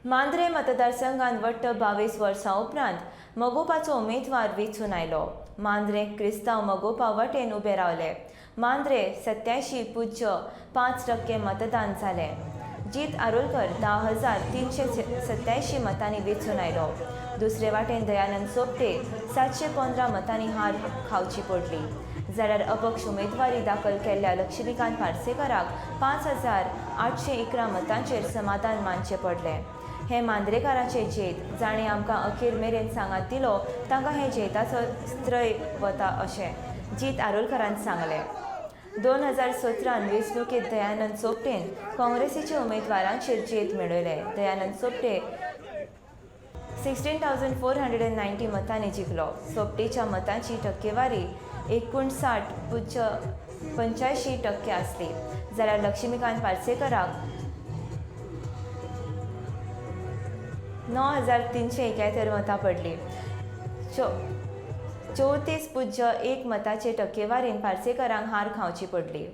मांद्रे मतदारसंघात वट्ट 22 वर्सां उपरांत मोगोपाचो उमेदवार वेंचून आयलो. मांद्रे क्रिस्तांव मोगोपा वटेन उबे रावले. मांद्रे 87.5% मतदान जालें. जीत आरोलकर 10,387 मतांनी वेंचून आयलो. दुसरे वाटेन दयानंद सोपटे 715 मतांनी हार खावची पडली. जाल्यार अपक्ष उमेदवारी दाखल केल्ल्या लक्ष्मीकांत पार्सेकाराक 5,811 मतांचेर समाधान मानचें पडलें. हे मांद्रेकारांचे जेत. जाणें आमकां अखेर मेरेन सांगात दिलो तांकां हे जेताचो स्त्रय वता अशें जीत आरोलकरान सांगलें. 2017 वेंचणुकेंत दयानंद सोपटेन काँग्रेसीचे उमेदवारांचेर जेत मेळयले. दयानंद सोपटे 16,490 मतांनी जिखलो. सोपटेच्या मतांची टक्केवारी 59.85% आसली. जाल्यार लक्ष्मीकांत पार्सेकाराक 9,371 मतां पडली. 34.1 मतांचे टक्केवारीन पार्सेकारांक हार खावची पडली.